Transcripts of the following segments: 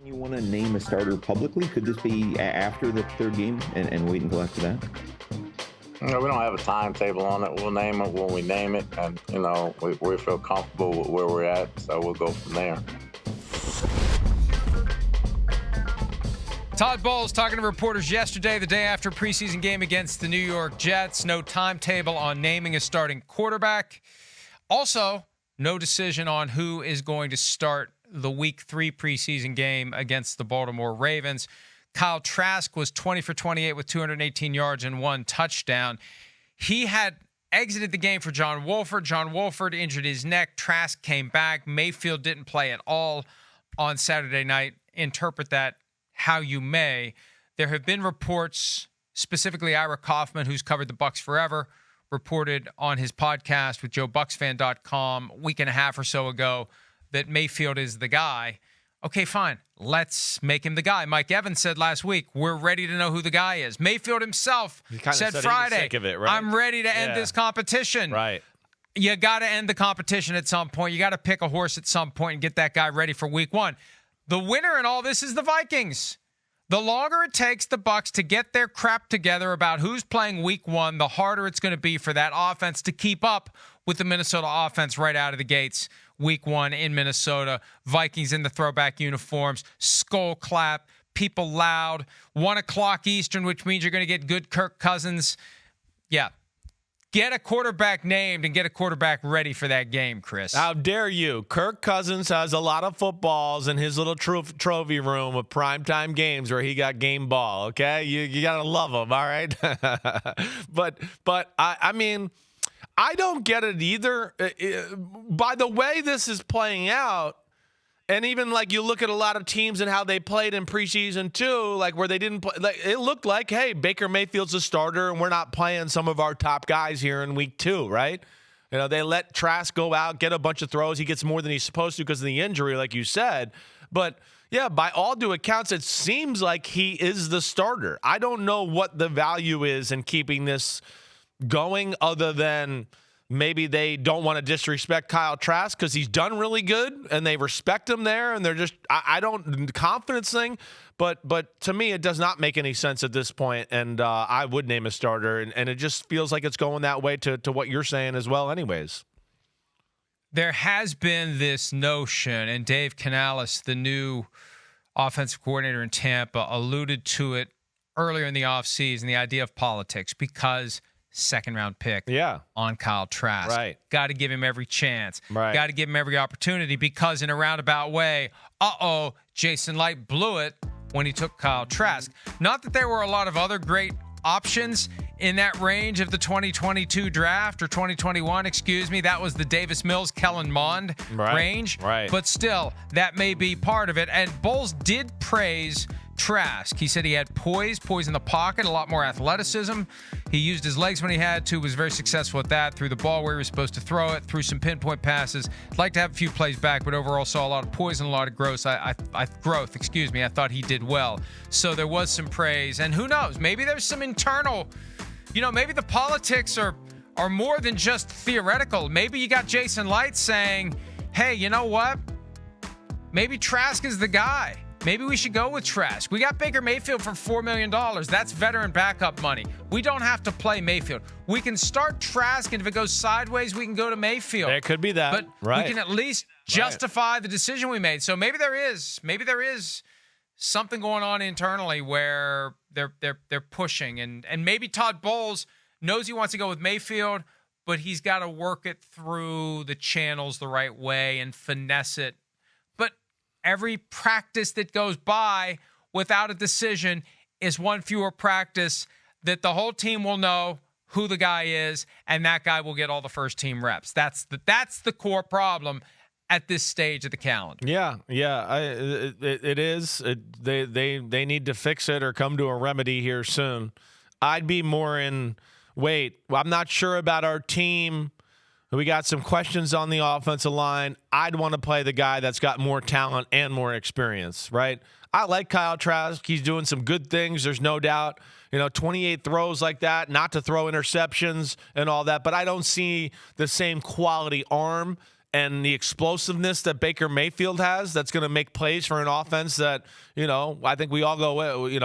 You want to name a starter publicly? Could this be after the third game and wait until after that? No, we don't have a timetable on it. We'll name it when we name it, and we feel comfortable with where we're at, so we'll go from there. Todd Bowles talking to reporters yesterday, the day after preseason game against the New York Jets. No timetable on naming a starting quarterback. Also, no decision on who is going to start the Week 3 preseason game against the Baltimore Ravens. Kyle Trask was 20 for 28 with 218 yards and 1 touchdown. He had exited the game for John Wolford. John Wolford injured his neck. Trask came back. Mayfield didn't play at all on Saturday night. Interpret that how you may. There have been reports, specifically Ira Kaufman, who's covered the Bucs forever, reported on his podcast with JoeBucksFan.com a week and a half or so ago that Mayfield is the guy. Okay, fine. Let's make him the guy. Mike Evans said last week, we're ready to know who the guy is. Mayfield himself said Friday, he was sick of it, right? I'm ready to end this competition. Right. You got to end the competition at some point. You got to pick a horse at some point and get that guy ready for Week 1. The winner in all this is the Vikings. The longer it takes the Bucs to get their crap together about who's playing Week 1, the harder it's going to be for that offense to keep up with the Minnesota offense right out of the gates. Week 1 in Minnesota. Vikings in the throwback uniforms. Skull clap. People loud. 1 o'clock Eastern, which means you're going to get good Kirk Cousins. Yeah. Get a quarterback named and get a quarterback ready for that game, Chris. How dare you? Kirk Cousins has a lot of footballs in his little trophy room of primetime games where he got game ball, okay? You got to love him, all right? but I mean, I don't get it either. By the way this is playing out, and even like you look at a lot of teams and how they played in preseason too, like where they didn't play, like it looked like, hey, Baker Mayfield's a starter and we're not playing some of our top guys here in week 2, right? They let Trask go out, get a bunch of throws. He gets more than he's supposed to because of the injury, like you said. But yeah, by all due accounts, it seems like he is the starter. I don't know what the value is in keeping this going other than maybe they don't want to disrespect Kyle Trask because he's done really good and they respect him there. And they're just, I don't, confidence thing. But to me, it does not make any sense at this point. And I would name a starter. And it just feels like it's going that way to what you're saying as well anyways. There has been this notion, and Dave Canales, the new offensive coordinator in Tampa, alluded to it earlier in the offseason, the idea of politics, because second-round pick on Kyle Trask. Right. Got to give him every chance. Right. Got to give him every opportunity because in a roundabout way, Jason Light blew it when he took Kyle Trask. Not that there were a lot of other great options in that range of the 2022 draft or 2021, excuse me. That was the Davis Mills, Kellen Mond range. Right. But still, that may be part of it. And Bowles did praise Trask. He said he had poise in the pocket, a lot more athleticism. He used his legs when he had to, was very successful at that, threw the ball where he was supposed to throw it, threw some pinpoint passes. I'd like to have a few plays back, but overall saw a lot of poise and a lot of growth. I thought he did well. So there was some praise. And who knows, maybe there's some internal, maybe the politics are more than just theoretical. Maybe you got Jason Light saying, hey, you know what? Maybe Trask is the guy. Maybe we should go with Trask. We got Baker Mayfield for $4 million. That's veteran backup money. We don't have to play Mayfield. We can start Trask, and if it goes sideways, we can go to Mayfield. There could be that. But right. we can at least justify the decision we made. So maybe there is something going on internally where they're pushing. And maybe Todd Bowles knows he wants to go with Mayfield, but he's got to work it through the channels the right way and finesse it. Every practice that goes by without a decision is one fewer practice that the whole team will know who the guy is, and that guy will get all the first team reps. That's the core problem at this stage of the calendar. Yeah, it is. They need to fix it or come to a remedy here soon. I'd be more in, I'm not sure about our team. We got some questions on the offensive line. I'd want to play the guy that's got more talent and more experience, right? I like Kyle Trask. He's doing some good things. There's no doubt. 28 throws like that, not to throw interceptions and all that. But I don't see the same quality arm and the explosiveness that Baker Mayfield has, that's going to make plays for an offense that, I think we all go,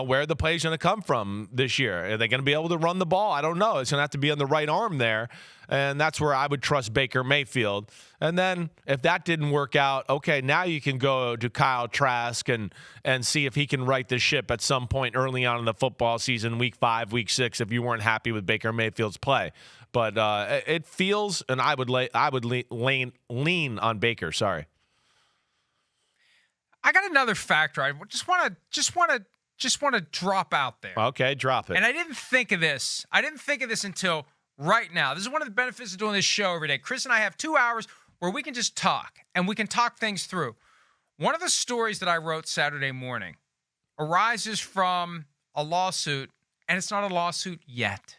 where are the plays going to come from this year? Are they going to be able to run the ball? I don't know. It's going to have to be on the right arm there, and that's where I would trust Baker Mayfield. And then if that didn't work out, okay, now you can go to Kyle Trask and see if he can right the ship at some point early on in the football season, week 5, week 6, if you weren't happy with Baker Mayfield's play. But it feels, and I would lean on Baker. Sorry. I got another factor. I just want to drop out there. Okay, drop it. And I didn't think of this. Until right now. This is one of the benefits of doing this show every day. Chris and I have 2 hours where we can just talk, and we can talk things through. One of the stories that I wrote Saturday morning arises from a lawsuit, and it's not a lawsuit yet.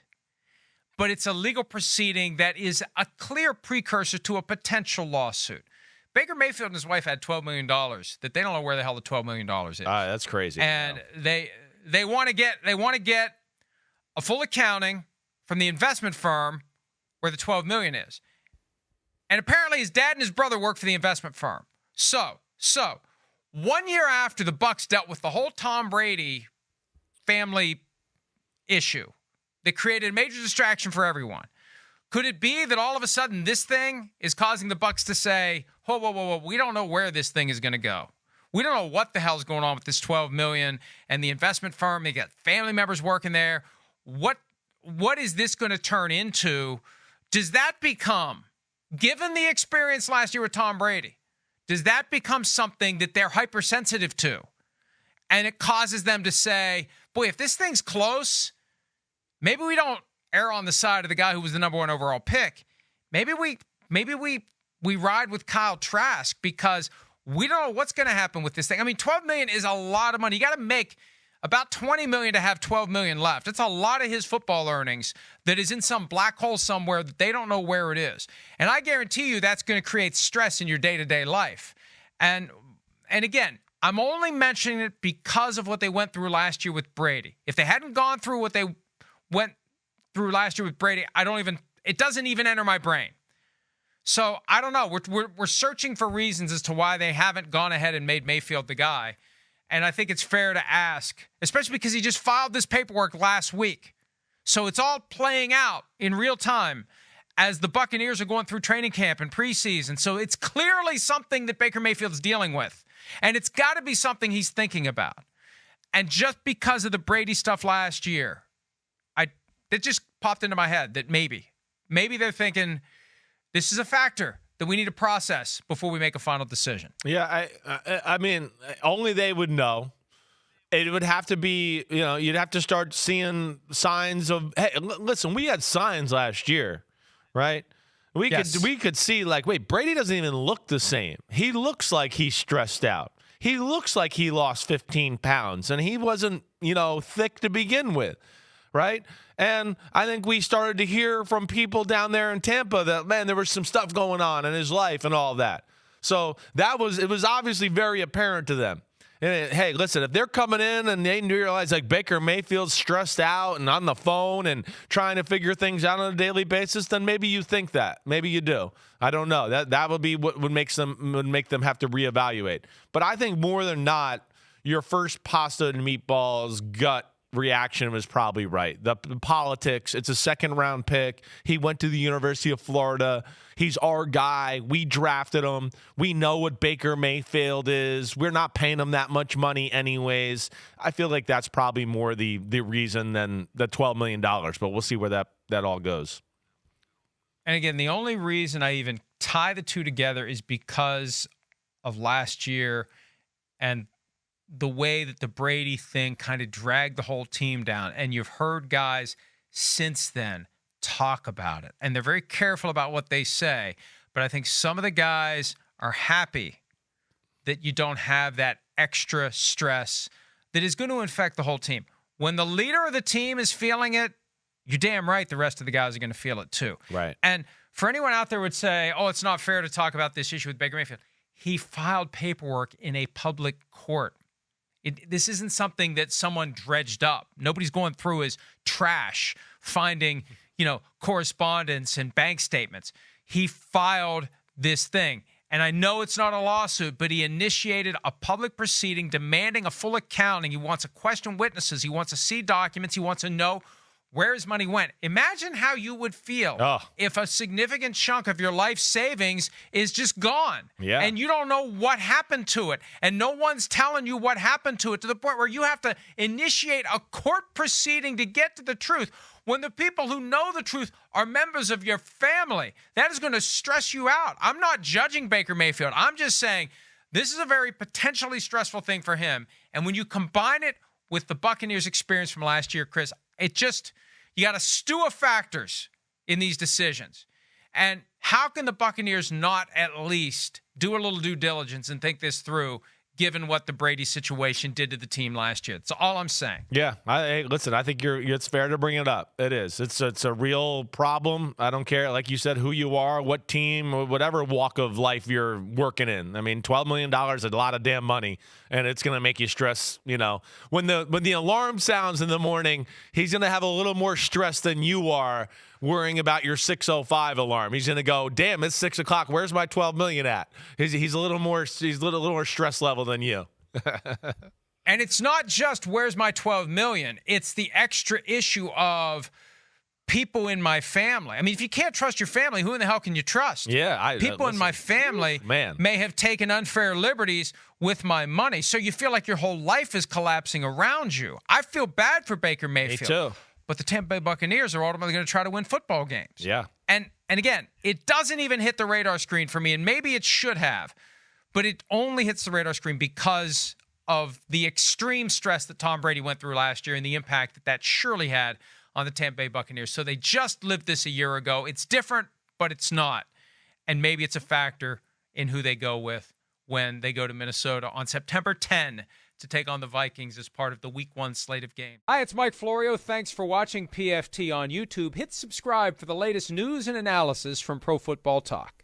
But it's a legal proceeding that is a clear precursor to a potential lawsuit. Baker Mayfield and his wife had $12 million that they don't know where the hell the $12 million is. That's crazy. And they want to get a full accounting from the investment firm where the $12 million is. And apparently his dad and his brother work for the investment firm. So 1 year after the Bucs dealt with the whole Tom Brady family issue, that created a major distraction for everyone. Could it be that all of a sudden this thing is causing the Bucs to say, whoa, we don't know where this thing is going to go. We don't know what the hell's going on with this $12 million and the investment firm. They got family members working there. What is this going to turn into? Does that become, given the experience last year with Tom Brady, does that become something that they're hypersensitive to? And it causes them to say, boy, if this thing's close, maybe we don't err on the side of the guy who was the number 1 overall pick. Maybe we ride with Kyle Trask because we don't know what's going to happen with this thing. I mean, $12 million is a lot of money. You got to make about $20 million to have $12 million left. It's a lot of his football earnings that is in some black hole somewhere that they don't know where it is. And I guarantee you that's going to create stress in your day-to-day life. And again, I'm only mentioning it because of what they went through last year with Brady. If they hadn't gone through what they went through last year with Brady, it doesn't even enter my brain. So I don't know. We're searching for reasons as to why they haven't gone ahead and made Mayfield the guy. And I think it's fair to ask, especially because he just filed this paperwork last week. So it's all playing out in real time as the Buccaneers are going through training camp and preseason. So it's clearly something that Baker Mayfield's dealing with. And it's got to be something he's thinking about. And just because of the Brady stuff last year, it just popped into my head that maybe they're thinking this is a factor that we need to process before we make a final decision. Yeah, I mean, only they would know. It would have to be, you'd have to start seeing signs of, hey, listen, we had signs last year, right? We could see like, wait, Brady doesn't even look the same. He looks like he's stressed out. He looks like he lost 15 pounds, and he wasn't, thick to begin with. Right? And I think we started to hear from people down there in Tampa that, man, there was some stuff going on in his life and all that. So it was obviously very apparent to them. And, hey, listen, if they're coming in and they realize like Baker Mayfield's stressed out and on the phone and trying to figure things out on a daily basis, then maybe you think that. Maybe you do. I don't know. That would be what would make them have to reevaluate. But I think more than not, your first pasta and meatballs gut reaction was probably right. The politics, it's a second-round pick. He went to the University of Florida. He's our guy. We drafted him. We know what Baker Mayfield is. We're not paying him that much money anyways. I feel like that's probably more the reason than the $12 million, but we'll see where that all goes. And again, the only reason I even tie the two together is because of last year and the way that the Brady thing kind of dragged the whole team down. And you've heard guys since then talk about it. And they're very careful about what they say. But I think some of the guys are happy that you don't have that extra stress that is going to infect the whole team. When the leader of the team is feeling it, you're damn right the rest of the guys are going to feel it too. Right. And for anyone out there who would say, oh, it's not fair to talk about this issue with Baker Mayfield, he filed paperwork in a public court. This isn't something that someone dredged up. Nobody's going through his trash, finding, correspondence and bank statements. He filed this thing. And I know it's not a lawsuit, but he initiated a public proceeding demanding a full accounting. He wants to question witnesses. He wants to see documents. He wants to know where his money went. Imagine how you would feel if a significant chunk of your life savings is just gone. Yeah. And you don't know what happened to it. And no one's telling you what happened to it, to the point where you have to initiate a court proceeding to get to the truth. When the people who know the truth are members of your family, that is going to stress you out. I'm not judging Baker Mayfield. I'm just saying this is a very potentially stressful thing for him. And when you combine it with the Buccaneers' experience from last year, Chris, you got a stew of factors in these decisions. And how can the Buccaneers not at least do a little due diligence and think this through, given what the Brady situation did to the team last year? That's all I'm saying. Yeah. Listen, I think it's fair to bring it up. It is. It's a real problem. I don't care, like you said, who you are, what team, or whatever walk of life you're working in. I mean, $12 million is a lot of damn money, and it's going to make you stress. When the alarm sounds in the morning, he's going to have a little more stress than you are worrying about your 6:05 alarm. He's going to go, damn, it's 6 o'clock. Where's my $12 million at? He's a little more stress level than you. And it's not just where's my $12 million. It's the extra issue of people in my family. I mean, if you can't trust your family, who in the hell can you trust? Yeah. People in my family may have taken unfair liberties with my money. So you feel like your whole life is collapsing around you. I feel bad for Baker Mayfield. Me too. But the Tampa Bay Buccaneers are ultimately going to try to win football games. Yeah. And again, it doesn't even hit the radar screen for me, and maybe it should have, but it only hits the radar screen because of the extreme stress that Tom Brady went through last year and the impact that surely had on the Tampa Bay Buccaneers. So they just lived this a year ago. It's different, but it's not. And maybe it's a factor in who they go with when they go to Minnesota on September 10 to take on the Vikings as part of the Week 1 slate of games. Hi, it's Mike Florio. Thanks for watching PFT on YouTube. Hit subscribe for the latest news and analysis from Pro Football Talk.